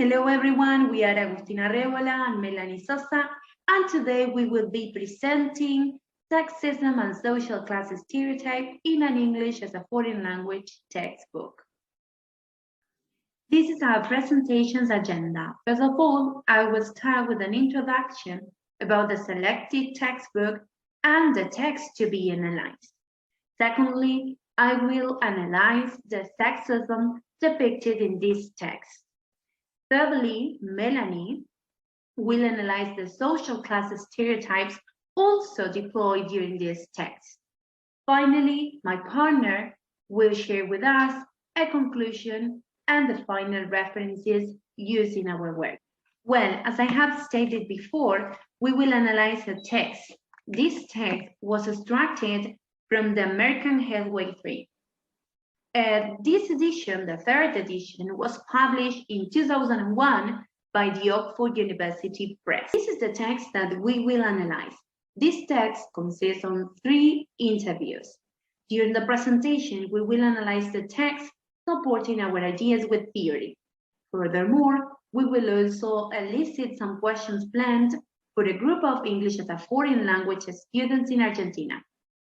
Hello everyone, we are Agustina Arrebola and Melanie Sosa, and today we will be presenting Sexism and Social Class Stereotype in an English as a Foreign Language textbook. This is our presentation's agenda. First of all, I will start with an introduction about the selected textbook and the text to be analyzed. Secondly, I will analyze the sexism depicted in this text. Thirdly, Melanie will analyze the social class stereotypes also deployed during this text. Finally, my partner will share with us a conclusion and the final references used in our work. Well, as I have stated before, we will analyze a text. This text was extracted from the American Healthway 3. This edition, the third edition, was published in 2001 by the Oxford University Press. This is the text that we will analyze. This text consists of 3 interviews. During the presentation, we will analyze the text supporting our ideas with theory. Furthermore, we will also elicit some questions planned for a group of English as a foreign language students in Argentina.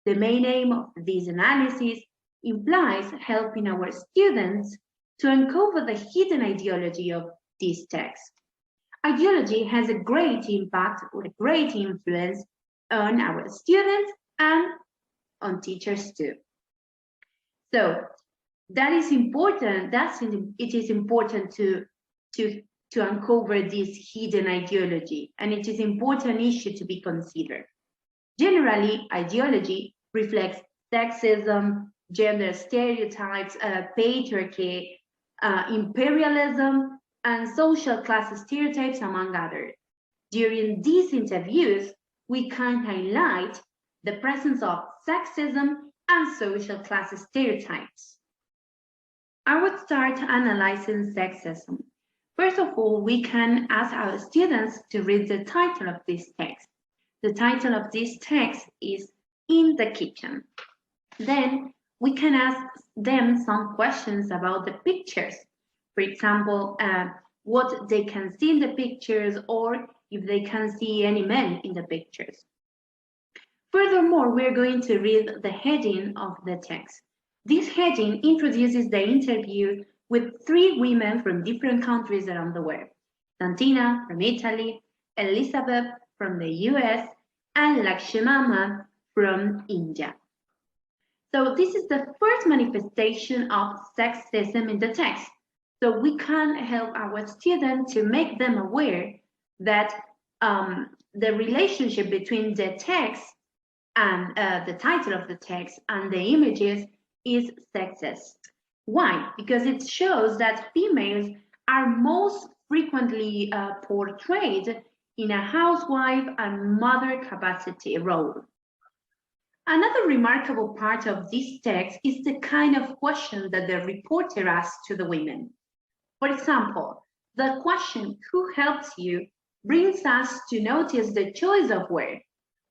The main aim of this analysis implies helping our students to uncover the hidden ideology of this text. Ideology has a great impact or a great influence on our students and on teachers too. So that is important. It is important to uncover this hidden ideology, and it is an important issue to be considered. Generally, ideology reflects sexism, gender stereotypes, patriarchy, imperialism, and social class stereotypes, among others. During these interviews, we can highlight the presence of sexism and social class stereotypes. I would start analyzing sexism. First of all, we can ask our students to read the title of this text. The title of this text is In the Kitchen. Then we can ask them some questions about the pictures. For example, what they can see in the pictures, or if they can see any men in the pictures. Furthermore, we're going to read the heading of the text. This heading introduces the interview with 3 women from different countries around the world. Santina from Italy, Elizabeth from the US, and Lakshmana from India. So this is the first manifestation of sexism in the text. So we can help our students to make them aware that the relationship between the text and the title of the text and the images is sexist. Why? Because it shows that females are most frequently portrayed in a housewife and mother capacity role. Another remarkable part of this text is the kind of question that the reporter asks to the women. For example, the question, who helps you, brings us to notice the choice of word.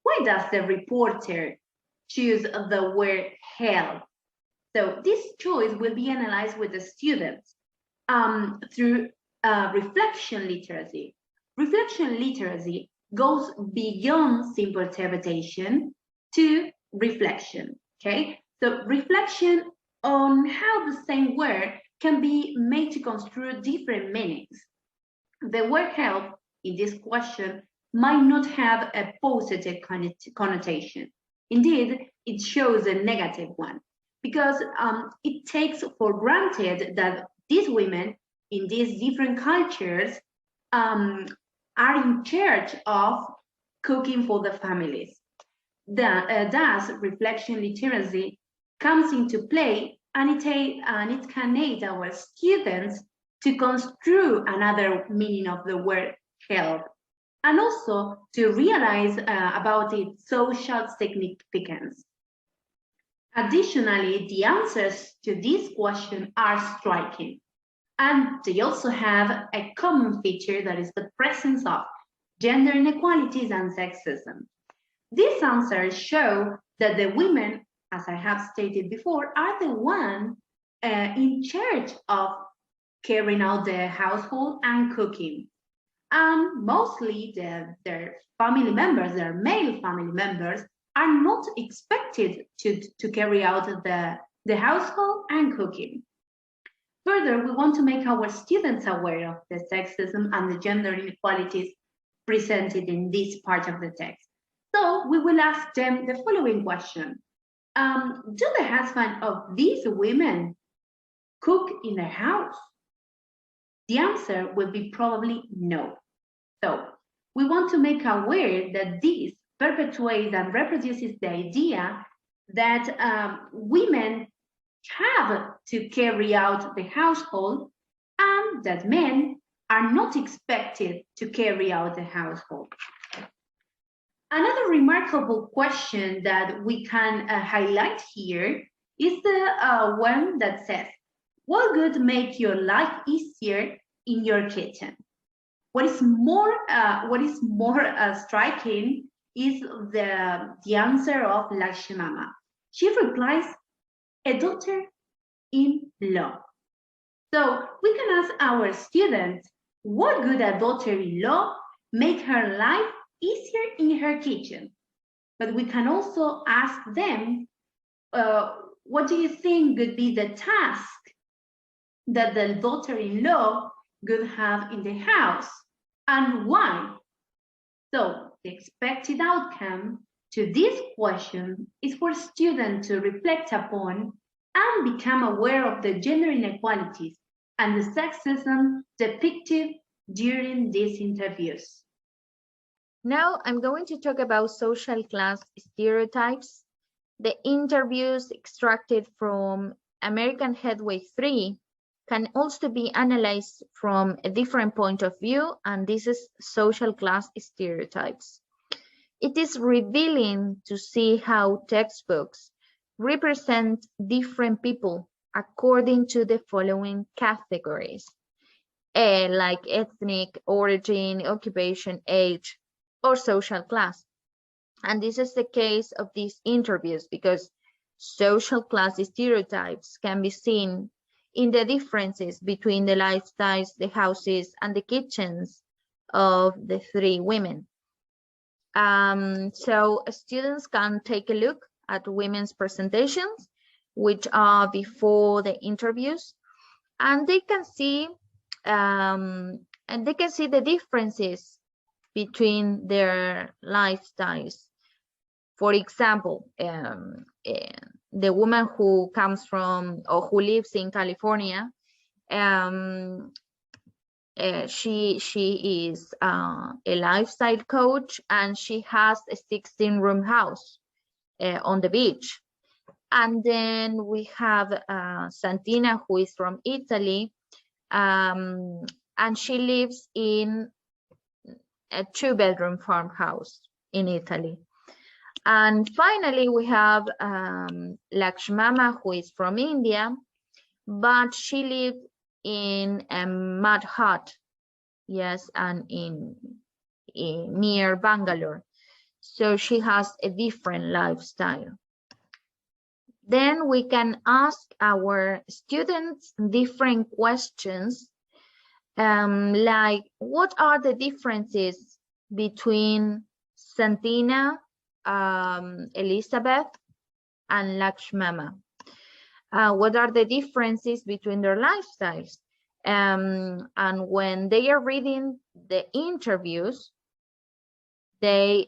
Why does the reporter choose the word help? So this choice will be analyzed with the students through reflection literacy. Reflection literacy goes beyond simple interpretation to reflection, okay? So reflection on how the same word can be made to construe different meanings. The word help in this question might not have a positive connotation. Indeed, it shows a negative one, because it takes for granted that these women in these different cultures are in charge of cooking for the families. Thus, reflection literacy comes into play, and it can aid our students to construe another meaning of the word help, and also to realize about its social significance. Additionally, the answers to this question are striking, and they also have a common feature, that is the presence of gender inequalities and sexism. These answers show that the women, as I have stated before, are the ones in charge of carrying out the household and cooking. And mostly their family members, their male family members, are not expected to carry out the household and cooking. Further, we want to make our students aware of the sexism and the gender inequalities presented in this part of the text. So we will ask them the following question. Do the husband of these women cook in their house? The answer will be probably no. So we want to make aware that this perpetuates and reproduces the idea that women have to carry out the household and that men are not expected to carry out the household. Another remarkable question that we can highlight here is the one that says, what would make your life easier in your kitchen? What is more striking is the answer of Lakshmama. She replies, a daughter-in-law. So we can ask our students, what would a daughter-in-law make her life easier in her kitchen? But we can also ask them, what do you think would be the task that the daughter-in-law would have in the house, and why? So the expected outcome to this question is for students to reflect upon and become aware of the gender inequalities and the sexism depicted during these interviews. Now I'm going to talk about social class stereotypes. The interviews extracted from American Headway 3 can also be analyzed from a different point of view, and this is social class stereotypes. It is revealing to see how textbooks represent different people according to the following categories, like ethnic origin, occupation, age, or social class. And this is the case of these interviews because social class stereotypes can be seen in the differences between the lifestyles, the houses, and the kitchens of the three women. So students can take a look at women's presentations, which are before the interviews, and they can see the differences between their lifestyles. For example, the woman who comes from or who lives in California, she is a lifestyle coach, and she has a 16-room house on the beach. And then we have Santina, who is from Italy, and she lives in a 2-bedroom farmhouse in Italy. And finally, we have Lakshmama, who is from India, but she lived in a mud hut, yes, and in near Bangalore. So she has a different lifestyle. Then we can ask our students different questions, like what are the differences between Santina, Elizabeth, and Lakshmama? What are the differences between their lifestyles? And when they are reading the interviews, they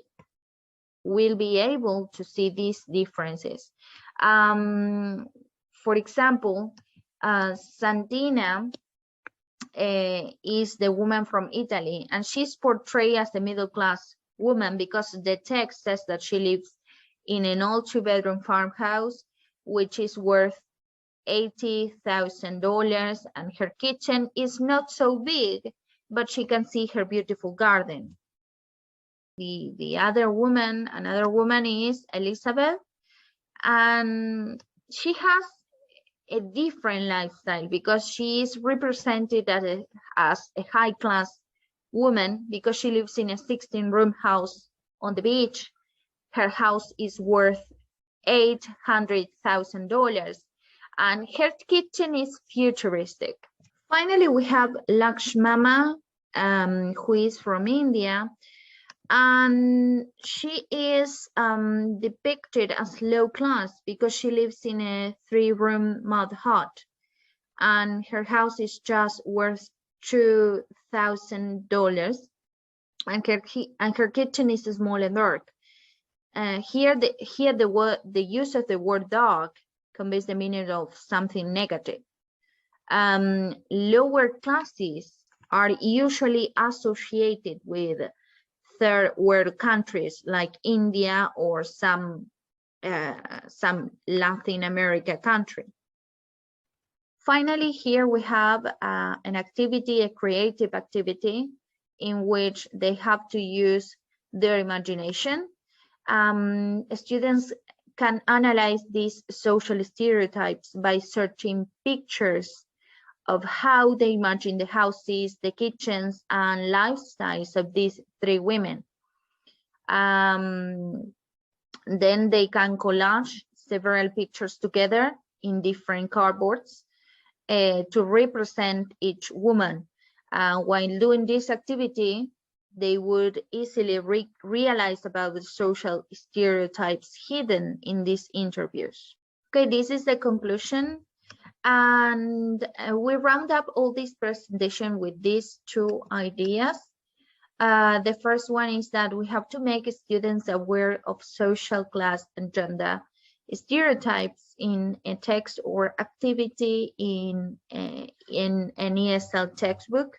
will be able to see these differences. For example, Santina is the woman from Italy, and she's portrayed as a middle-class woman because the text says that she lives in an old 2-bedroom farmhouse, which is worth $80,000, and her kitchen is not so big, but she can see her beautiful garden. The other woman, another woman is Elizabeth, and she has a different lifestyle because she is represented as a high-class woman because she lives in a 16-room house on the beach. Her house is worth $800,000, and her kitchen is futuristic. Finally, we have Lakshmama, who is from India, and she is depicted as low class because she lives in a 3-room mud hut, and her house is just worth $2,000, and her kitchen is small and dark. Here, the use of the word dog conveys the meaning of something negative. Lower classes are usually associated with third world countries like India or some Latin America country. Finally, here we have an activity, a creative activity, in which they have to use their imagination. Students can analyze these social stereotypes by searching pictures of how they imagine the houses, the kitchens, and lifestyles of these 3 women. Then they can collage several pictures together in different cardboards to represent each woman. While doing this activity, they would easily realize about the social stereotypes hidden in these interviews. Okay, this is the conclusion. And we round up all this presentation with these 2 ideas. The first one is that we have to make students aware of social, class, and gender stereotypes in a text or activity in an ESL textbook.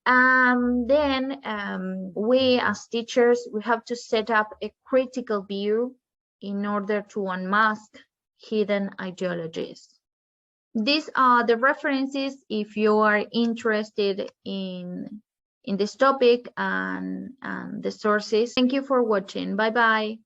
Then we as teachers, we have to set up a critical view in order to unmask hidden ideologies. These are the references if you are interested in this topic and the sources. Thank you for watching. Bye bye.